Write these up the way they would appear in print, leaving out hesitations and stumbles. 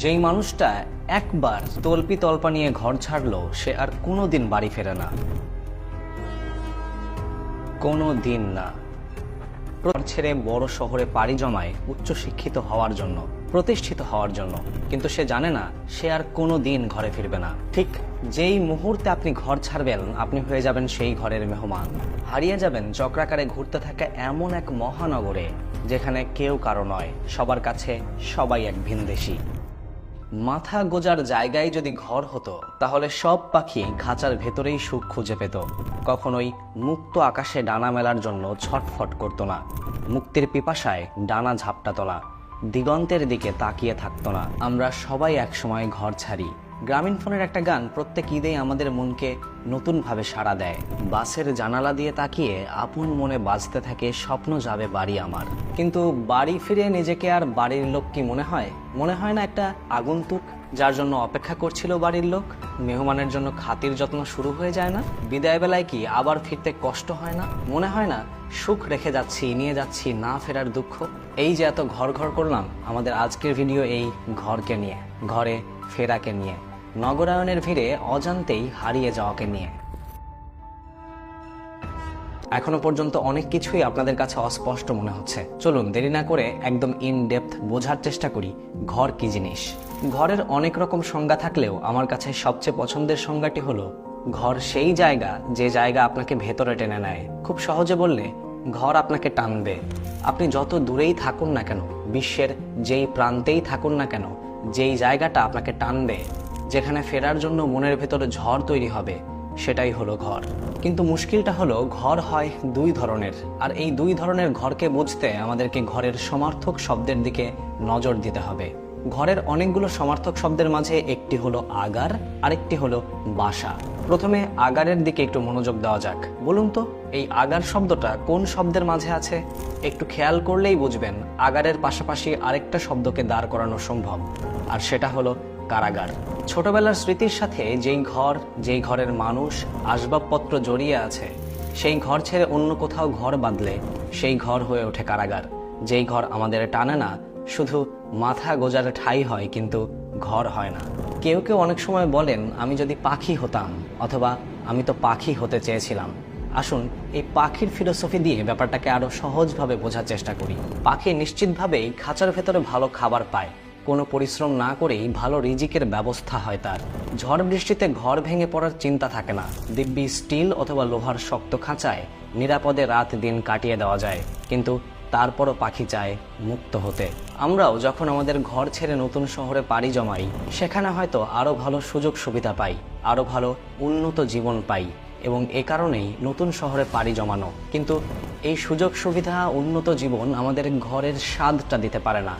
যেই মানুষটা একবার তল্পি তল্পা নিয়ে ঘর ছাড়লো সে আর কোনোদিন বাড়ি ফেরে না, কোনো দিন না। ছেড়ে বড় শহরে পাড়ি জমায় উচ্চশিক্ষিত হওয়ার জন্য, প্রতিষ্ঠিত হওয়ার জন্য, কিন্তু সে জানে না সে আর কোনো দিন ঘরে ফিরবে না। ঠিক যেই মুহূর্তে আপনি ঘর ছাড়বেন আপনি হয়ে যাবেন সেই ঘরের মেহমান, হারিয়ে যাবেন চক্রাকারে ঘুরতে থাকা এমন এক মহানগরে যেখানে কেউ কারো নয়, সবার কাছে সবাই এক ভিনদেশী। মাথা গোজার জায়গায় যদি ঘর হতো তাহলে সব পাখি খাঁচার ভেতরেই সুখ খুঁজে পেত, কখনোই মুক্ত আকাশে ডানা মেলার জন্য ছটফট করতো না, মুক্তির পিপাসায় ডানা ঝাপটা তোলা, দিগন্তের দিকে তাকিয়ে থাকতো না। আমরা সবাই একসময় ঘর ছাড়ি। গ্রামীণ ফোনের একটা গান প্রত্যেক ঈদেই আমাদের মনকে নতুনভাবে সাড়া দেয়। বাসের জানালা দিয়ে তাকিয়ে আপন মনে বাজতে থাকে স্বপ্ন যাবে বাড়ি আমার। কিন্তু বাড়ি ফিরে নিজেকে আর বাড়ির লোক কি মনে হয়? মনে হয় না একটা আগন্তুক যার জন্য অপেক্ষা করছিল বাড়ির লোক? মেহমানের জন্য খাতির যত্ন শুরু হয়ে যায় না? বিদায় বেলায় কি আবার ফিরতে কষ্ট হয় না? মনে হয় না সুখ রেখে যাচ্ছি, নিয়ে যাচ্ছি না ফেরার দুঃখ? এই যে এত ঘর ঘর করলাম, আমাদের আজকের ভিডিও এই ঘরকে নিয়ে, ঘরে ফেরাকে নিয়ে, নগরায়নের ভিড়ে অজান্তেই হারিয়ে যাওয়াকে নিয়ে। এখনো পর্যন্ত অনেক কিছুই আপনাদের কাছে অস্পষ্ট মনে হচ্ছে। চলুন দেরি না করে একদম ইন ডেপথ বোঝার চেষ্টা করি ঘর কি জিনিস। ঘরের অনেক রকম সংজ্ঞা থাকলেও আমার কাছে সবচেয়ে পছন্দের সংজ্ঞাটি হলো ঘর সেই জায়গা যে জায়গা আপনাকে ভেতরে টেনে নেয়। খুব সহজে বললে ঘর আপনাকে টানবে। আপনি যত দূরেই থাকুন না কেন, বিশ্বের যেই প্রান্তেই থাকুন না কেন, যেই জায়গাটা আপনাকে টানবে, যেখানে ফেরার জন্য মনের ভেতরে ঝড় তৈরি হবে, সেটাই হলো ঘর। কিন্তু মুশকিলটা হলো ঘর হয় দুই ধরনের, আর এই দুই ধরনের ঘরকে বুঝতে আমাদেরকে ঘরের সমার্থক শব্দের দিকে নজর দিতে হবে। ঘরের অনেকগুলো সমার্থক শব্দের মাঝে একটি হলো আগার, আরেকটি হলো বাসা। প্রথমে আগারের দিকে একটু মনোযোগ দেওয়া যাক। বলুন তো এই আগার শব্দটা কোন শব্দের মাঝে আছে? একটু খেয়াল করলেই বুঝবেন আগারের পাশাপাশি আরেকটা শব্দকে দাঁড় করানো সম্ভব, আর সেটা হলো কারাগার। ছোটবেলার স্মৃতির সাথে যেই ঘরের মানুষ, আসবাবপত্র জড়িয়ে আছে, সেই ঘর ছেড়ে অন্য কোথাও ঘর বাঁধলে সেই ঘর হয়ে ওঠে কারাগার। যেই ঘর আমাদের টানে না, শুধু মাথা গোজার ঠাঁই হয় কিন্তু ঘর হয় না। কেউ কেউ অনেক সময় বলেন আমি যদি পাখি হতাম, অথবা আমি তো পাখি হতে চেয়েছিলাম। আসুন এই পাখির ফিলোসফি দিয়ে ব্যাপারটাকে আরো সহজভাবে বোঝার চেষ্টা করি। পাখি নিশ্চিতভাবেই খাঁচার ভেতরে ভালো খাবার পায়, কোনো পরিশ্রম না করেই ভালো রিজিকের ব্যবস্থা হয় তার। ঝড় বৃষ্টিতে ঘর ভেঙে পড়ার চিন্তা থাকে না। দিব্যি স্টিল অথবা লোহার শক্ত খাঁচায় নিরাপদে রাত দিন কাটিয়ে দেওয়া যায়, কিন্তু তারপরও পাখি চায় মুক্ত হতে। আমরাও যখন আমাদের ঘর ছেড়ে নতুন শহরে পাড়ি জমাই, সেখানে হয়তো আরো ভালো সুযোগ সুবিধা পাই, আরো ভালো উন্নত জীবন পাই, এবং এ কারণেই নতুন শহরে পাড়ি জমানো। কিন্তু এই সুযোগ সুবিধা, উন্নত জীবন আমাদের ঘরের স্বাদটা দিতে পারে না।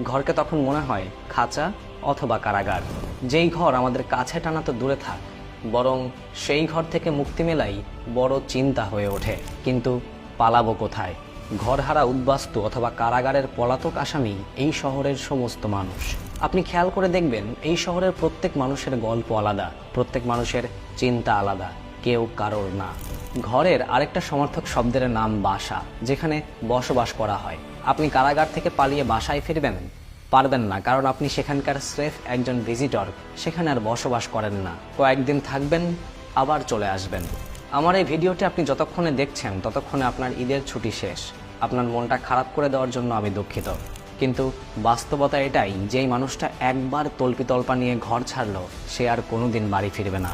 ঘরকে তখন মনে হয় খাঁচা অথবা কারাগার। যেই ঘর আমাদের কাছে টানা তো দূরে থাক, বরং সেই ঘর থেকে মুক্তি মেলাই বড় চিন্তা হয়ে ওঠে। কিন্তু পালাবো কোথায়? ঘরহারা উদ্বাস্তু অথবা কারাগারের পলাতক আসামি এই শহরের সমস্ত মানুষ। আপনি খেয়াল করে দেখবেন এই শহরের প্রত্যেক মানুষের গল্প আলাদা, প্রত্যেক মানুষের চিন্তা আলাদা, কেউ কারোর না। ঘরের আরেকটা সমর্থক শব্দের নাম বাসা, যেখানে বসবাস করা হয়। আপনি কারাগার থেকে পালিয়ে বাসায় ফিরবেন? পারবেন না, কারণ আপনি সেখানকার স্রেফ একজন ভিজিটর, সেখানে আর বসবাস করেন না। কয়েকদিন থাকবেন, আবার চলে আসবেন। আমার এই ভিডিওটি আপনি যতক্ষণে দেখছেন ততক্ষণে আপনার ঈদের ছুটি শেষ। আপনার মনটা খারাপ করে দেওয়ার জন্য আমি দুঃখিত, কিন্তু বাস্তবতা এটাই, যেই মানুষটা একবার তল্পি তল্পা নিয়ে ঘর ছাড়লো সে আর কোনোদিন বাড়ি ফিরবে না।